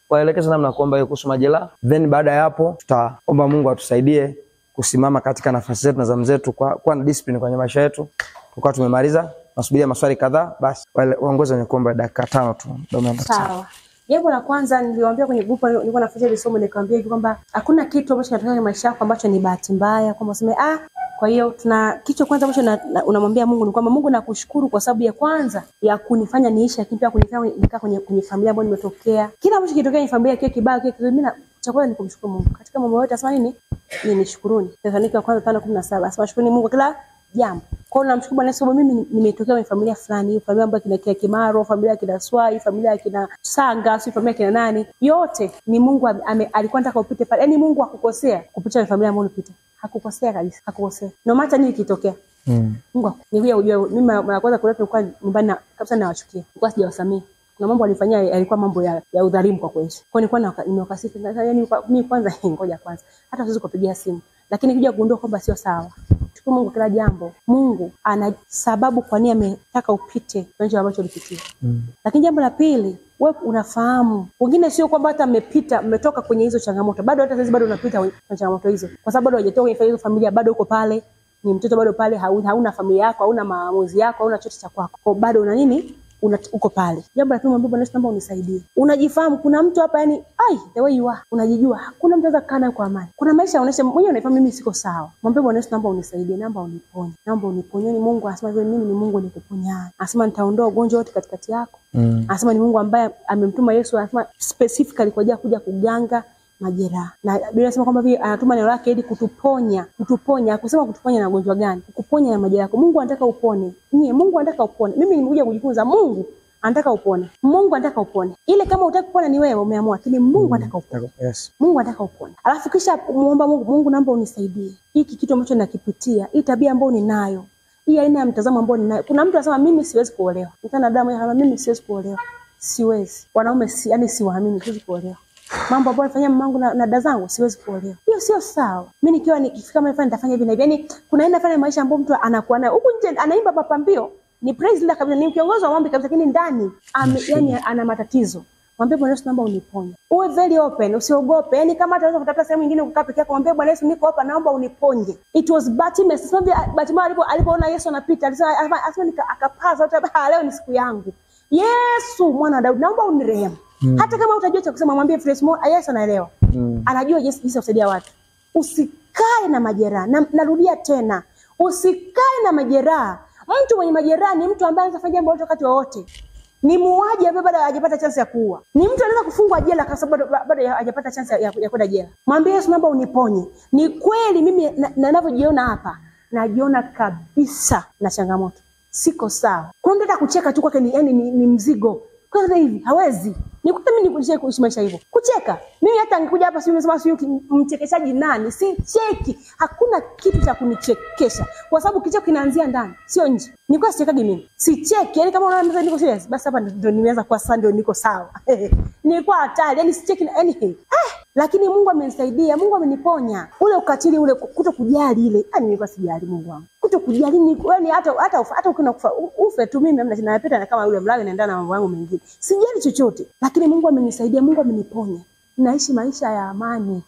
kuwaelekeza namna kuomba hiyo kuhusu majeraha. Then baada ya hapo tutaomba Mungu atusaidie kusimama katika nafasi zetu na zamu zetu kwa na discipline kwenye maisha yetu. Tukao tumemaliza, nasubiria maswali kadhaa, basi waongoze wenye kuomba dakika 5 tu. Sawa. Jambo la kwanza niliwaambia kwenye group nilikuwa nafuatilia ile somo, nikamwambia hivi kwamba hakuna kitu ambacho kinatokea kwenye maisha yako ambacho ni bahati mbaya, kwamba useme kwa hiyo tuna kitu kwanza ambacho unamwambia Mungu ni kwamba Mungu nakushukuru kwa sababu ya kwanza ya kunifanya niishi, lakini pia kunifanya nikaa kwenye familia ambayo nimetokea. Kila ambacho kitokea kwenye familia kile kibaya kile mimi na chakula ni kumshukuru Mungu. Katika mambo yote asema nini? Nishukuruni. Thessalonike wa kwanza 5:17. Asema shukuruni Mungu kila jambo. Kwa hiyo namshukuru Bwana sababu mimi nimetokea kwenye familia fulani, hiyo familia ambayo kina Kimaro, familia kina Swai, familia kina Sanga, si familia kina nani. Yote ni Mungu alikuwa anataka upite pale. Yaani Mungu hakukosea kupitia familia ambayo unapita. Hakukosea kabisa, hakukosea. No matter nini kitokea. Mungu nikuja ujue mimi mara kwanza kuleta kwa nyumbani kabisa nawachukia. Nilikuwa sijawasamea. Na mambo alifanyia yalikuwa mambo ya udhalimu kwa kweli. Kwa nilikuwa nimewakasifu, yaani mimi kwanza ngoja kwanza. Hata siwezi kupigia simu. Lakini kuja kugundua kwamba sio sawa. Shukuru Mungu kila jambo. Mungu ana sababu kwa nini ametaka upite kwenye ambacho ulipitia. Lakini jambo la pili, wewe unafahamu. Wengine sio kwamba hata mmetoka kwenye hizo changamoto. Bado hata sasa bado unapita kwenye changamoto hizo. Kwa sababu bado hujatoka kwenye hizo familia, bado uko pale. Ni mtoto bado pale, hauna familia yako, hauna maamuzi yako, hauna chochote cha kwako. Kwa bado una nini? Uko pale. Jambo la pili, mwambie Bwana naomba unisaidie. Unajifahamu kuna mtu hapa yani the way you are, unajijua. Hakuna mtu anaweza kukaa naye kwa amani. Kuna maisha unaonesha mwenyewe unafahamu mimi siko sawa. Mwambie Bwana naomba unisaidie, naomba uniponye. Naomba uniponye. Ni Mungu anasema hivyo, mimi ni Mungu nikuponya. Anasema nitaondoa ugonjwa wote katikati yako. Anasema ni Mungu ambaye amemtuma Yesu, anasema specifically kwa ajili ya kuja kuganga majeraha. Na Biblia inasema kwamba vile anatuma neno lake ili kutuponya. Hakusema kutuponya na ugonjwa gani? Kukuponya na majeraha yako. Mungu anataka upone. Mungu anataka upone. Mimi nimekuja kujifunza Mungu anataka upone. Mungu anataka upone. Ile kama unataka kupona ni wewe umeamua, lakini Mungu anataka upone. Yes. Mungu anataka upone. Alafu kisha muomba Mungu naomba unisaidie. Hiki kitu ambacho nakipitia, hii tabia ambayo ninayo, hii aina ya mtazamo ambao ninayo. Kuna mtu anasema mimi siwezi kuolewa. Mtana damu anasema mimi siwezi kuolewa. Siwezi. Wanaume yani siwaamini, siwezi kuolewa. Mambo ambayo nafanya mamangu na dada zangu siwezi kuolewa. Hiyo sio sawa. Mimi nikifika kama nitafanya hivi na hivi. Yaani kuna aina fanya maisha ambayo mtu anakuwa nayo. Huko nje anaimba mapambio, ni praise leader kabisa, ni kiongozi wa maombi kabisa, lakini ndani yani ana matatizo. Mwambie Bwana Yesu naomba uniponye. Uwe very open, usiogope. Yaani kama ataweza kutafuta sehemu nyingine kukaa peke yako, mwambie Bwana Yesu niko hapa naomba uniponye. It was Bartimaeus. Bartimaeus alipoona Yesu anapita, alisema akapaza hata leo ni siku yangu. Yesu mwana wa Daudi naomba unirehemu. Hata kama utajua cha kusema mwambie fresh more, Yesu anaelewa. Anajua jinsi kusaidia watu. Usikae na majeraha. Narudia tena. Usikae na majeraha. Mtu mwenye majeraha ni mtu ambaye anafanya jambo lolote wakati wowote. Ni muuaji ambaye bado hajapata chance ya kuua. Ni mtu anaweza kufungwa jela kwa sababu bado hajapata chance ya kwenda jela. Mwambie Yesu naomba uniponye. Ni kweli mimi ninavyojiona hapa, najiona kabisa na changamoto. Siko sawa. Kuna mtu hata kucheka tu kwake ni mzigo. Kwa hivi hawezi. Nikuta mimi nikushie kuishi maisha hivyo. Kucheka. Mimi hata nikuja hapa sio nimesema sio mchekeshaji nani? Si cheki. Hakuna kitu cha kunichekesha. Kwa sababu kicheko kinaanzia ndani, sio nje. Nilikuwa sichekagi mimi. Sicheki. Yaani kama unaona niko serious, basi hapa ndio nimeanza kwa sasa ndio niko sawa. Nilikuwa hatari. Yaani sicheki anything. Lakini Mungu amenisaidia, Mungu ameniponya. Ule ukatili ule kutokujali ile, nilikuwa sijali Mungu wangu. Kutokujali ni yani hata ukinakufa ufe tu, mimi napita na kama yule mlawi naendana na mambo yangu mengine. Sijali chochote, lakini Mungu amenisaidia, Mungu ameniponya. Naishi maisha ya amani.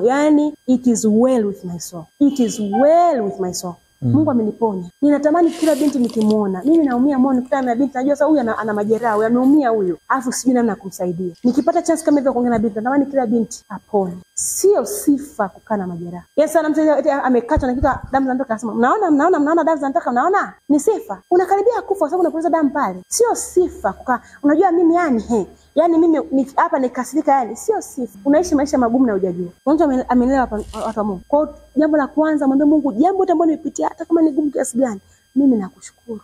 Yani it is well with my soul. It is well with my soul. Mungu ameniponya. Ninatamani kila binti nikimuona. Mimi naumia moyo nikutana na binti, najua sasa huyu ana majeraha, huyu ameumia huyu. Alafu sijui namna ya kumsaidia. Nikipata chance kama hivyo kuongea na binti, natamani kila binti apone. Sio sifa kukaa na majeraha. Yes sana, mtu amekatwa na kitu damu zinatoka, anasema mnaona damu zinatoka, mnaona? Ni sifa. Unakaribia kufa kwa sababu unapoteza damu pale. Sio sifa kukaa. Unajua mimi yani mimi hapa nikasirika, yani sio sifa. Unaishi maisha magumu na hujajua. Mungu amenielewa watu wa Mungu. Kwa jambo la kwanza mwambie Mungu, jambo ambalo nimepitia hata kama ni gumu kiasi gani, mimi nakushukuru.